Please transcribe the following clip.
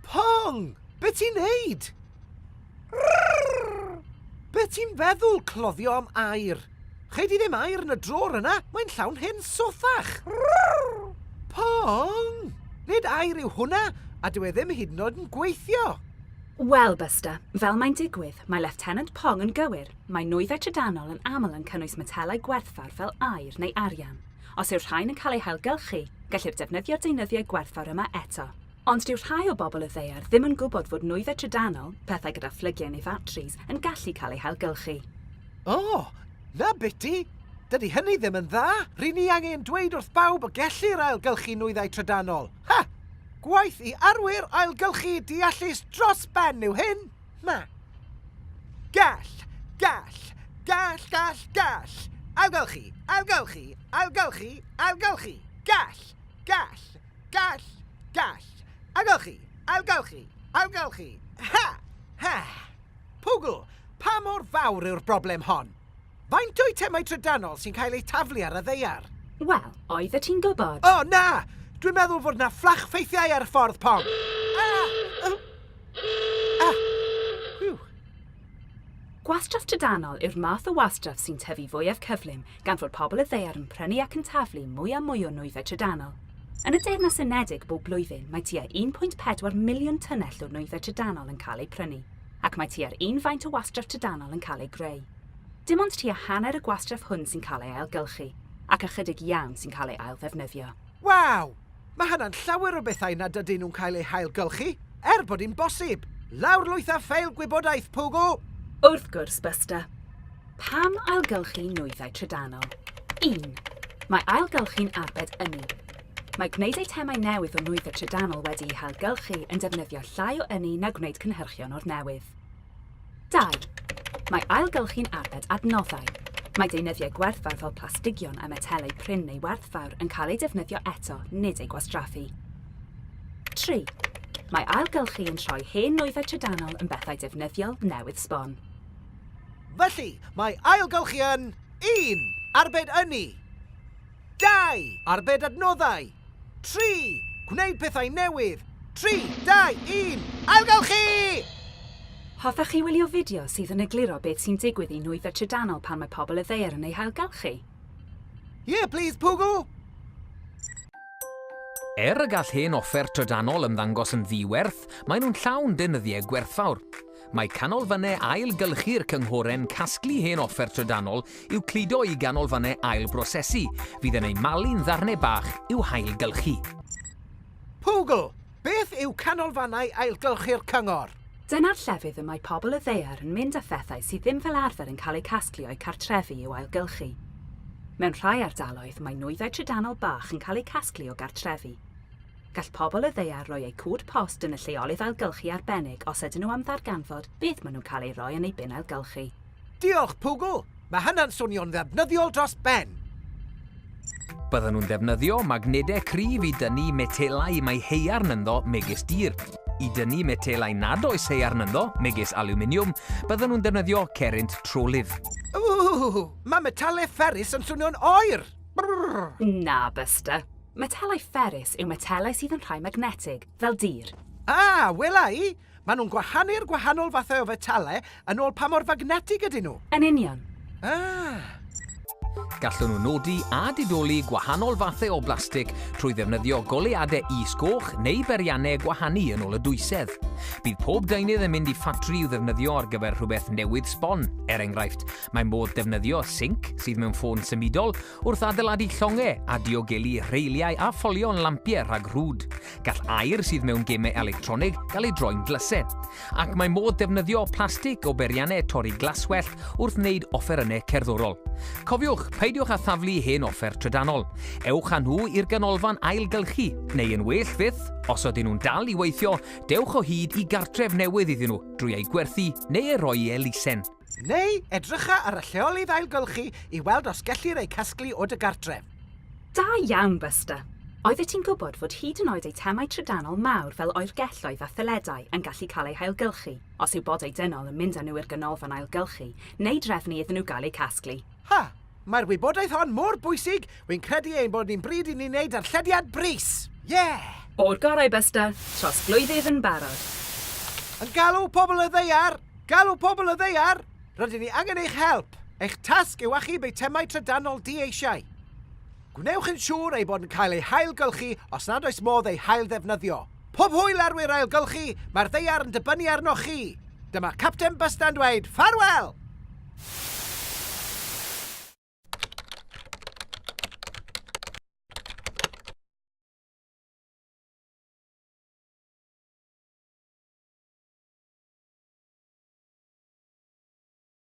Pong! Be ti'n neud? Be ti'n feddwl cloddio am air? Chei di ddim air yn y dror yna, mae'n llawn hyn sothach. Pong! Nid air yw hwnna, a dyw e ddim hyd yn oed yn gweithio. Wel, Busta, fel mae'n digwydd, mae Lieutenant Pong yn gywir. Mae nwyddau trydanol yn aml yn cynnwys metelau gwerthfawr fel air neu arian. Os yw'r rhain yn cael eu hailgylchu, gellir defnyddio'r deunyddiau gwerthfawr yma eto. Ond dyw rhai o bobl y ddaear ddim yn gwybod fod nwyddau trydanol, pethau gyda phlygiau neu fatris, yn gallu cael eu hailgylchu. O, na biti. Dydy hynny ddim yn dda. Rydyn ni angen dweud wrth bawb y gellir ailgylchu nwyddau trydanol. Ha! Gwaith i arwyr ailgylchu deallus dros ben yw hyn. Na. Gall. Ailgylchu. Ailgylchu. Gall. Ailgylchu. Ha. Pwgl, pa mor fawr yw'r broblem hon? Faint o'i temau trydanol sy'n cael ei taflu ar y ddaear? Wel, oedd y ti'n gwybod? O, na! Dwi'n meddwl fod na fflach ffeithiau ar y ffordd, Pong. Gwastraff trydanol yw'r math o wastraff sy'n tyfu fwyaf cyflym gan fod pobl y ddaear yn prynu ac yn taflu mwy a mwy o nwyddau trydanol. Yn y Deyrnas Unedig bob blwyddyn, mae tua 1.4 miliwn tynnell o nwyddau trydanol yn cael ei prynu, ac mae tua'r un faint o wastraff trydanol yn cael ei greu. Dim ond tua hanner y gwastraff hwn sy'n cael ei ailgylchu, ac ychydig iawn sy'n cael ei ailddefnyddio. Waw! Mae hynna'n llawer o bethau nad ydyn nhw'n cael eu hailgylchu, bod hi'n bosib. Lawrlwyth a ffeil gwybodaeth, Pwgl. Wrth gwrs, Busta. Pam ailgylchu nwyddau trydanol? 1. Mae ailgylchu'n arbed ynni. Mae gwneud eitemau newydd o nwyddau trydanol wedi eu hailgylchu yn defnyddio llai o ynni na gwneud cynhyrchion o'r newydd. 2. Mae ailgylchu'n arbed adnoddau. Mae deunyddiau gwerthfawr fel plastigion a metelau prin neu werthfawr yn cael ei defnyddio eto, nid ei gwastraffu. 3. Mae ailgylchu yn rhoi hen nwyddau trydanol yn bethau defnyddiol newydd sbon. Felly, mae ailgylchu yn 1. Arbed ynni. 2. Arbed adnoddau. 3. Gwneud pethau newydd. 3, 2, 1. Ailgylchu! Hoffech chi wylio fideo sydd yn egluro beth sy'n digwydd i nwyddau trydanol pan mae pobl y ddaear yn ei hailgylchu? Please, Pwgl. Y gall hen offer trydanol ymddangos yn ddiwerth, maen nhw'n llawn deunyddiau gwerthfawr. Mae canolfannau ailgylchu'r cynghoren casglu hen offer trydanol i'w cludo i ganolfannau ailbrosesu, fydd yn ei malu'n ddarnau bach i'w hailgylchu. Pwgl, beth yw canolfannau ailgylchu'r cyngor? Dyna'r llefydd y mae pobl y ddaear yn mynd â phethau sydd ddim fel arfer yn cael eu casglu o'i cartrefu i'w ailgylchu. Mewn rhai ardaloedd, mae nwyddau trydanol bach yn cael eu casglu o gartrefu. Gall pobl y ddaear roi eu cwd post yn y lleolydd ailgylchu arbennig os ydyn nhw am ddarganfod beth maen nhw'n cael ei roi yn ei bin ailgylchu. Diolch, Pwgl. Mae hynna'n swnio'n ddefnyddiol dros ben. Bydden nhw'n defnyddio magnedau cryf i dynnu metelau mae heiarn ynddo megis dir. I dynnu metelau nad oes heiarn ynddo megis alwminiwm, bydden nhw'n defnyddio cerrynt trolydd. Mae metalau fferus yn swnio'n oer. Na, Busta. Metelau fferus yw metelau sydd yn rhai magnetig, fel dir. Wela i. Maen nhw'n gwahanu'r gwahanol fathau o fetalau yn ôl pa mor magnetig ydyn nhw. Yn union. Gallwn nhw nodi a didoli gwahanol fathau o blastig trwy ddefnyddio goleadau is-goch neu beriannau gwahanu yn ôl y dwysedd. Bydd pob deunydd yn mynd i ffatri i'w ddefnyddio ar gyfer rhywbeth newydd sbon. Enghraifft, mae modd defnyddio sinc sydd mewn ffôn symudol wrth adeiladu llongau a diogelu reiliau a ffolio'n lampiau rhag rhwd. Gall air sydd mewn gemau electronig gael ei droi'n glysau. Ac mae modd defnyddio plastig o beriannau torri glaswellt wrth wneud offerynnau cerddorol. Cofiwch, peidiwch â thaflu hen offer trydanol. Ewch â nhw i'r ganolfan ailgylchu, neu yn well fydd, os ydyn nhw'n dal i weithio, dewch o hyd i gartref newydd iddyn nhw drwy ei gwerthu neu ei roi i elusen. Neu edrycha ar y lleolydd ailgylchu i weld os gellir ei casglu o dy gartref. Da iawn, Busta. Oeddet ti'n gwybod fod hyd yn oed eitemau trydanol mawr fel oergelloedd a theledau yn gallu cael eu hailgylchu, os yw bodau dynol yn mynd â nhw i'r ganolfan ailgylchu, neu drefnu iddyn nhw gael eu casglu. Mae'r wybodaeth hon mor bwysig, wy'n credu ein bod ni'n bryd i ni'n neud arllediad bris. O'r gorau, Busta. Trosglwyddydd yn barod. Yn galw pobl y ddeiar! Galw pobl y ddeiar! Rydyn ni angen eich help. Eich tasg yw achub eitemau trydanol di eisiau. Gwnewch yn siŵr ei bod yn cael ei hailgylchu os nad oes modd ei hail ddefnyddio. Pob hwyl arwyr ailgylchu, mae'r ddeiar yn dibynnu arnoch chi. Dyma Capten Busta yn dweud, ffarwel!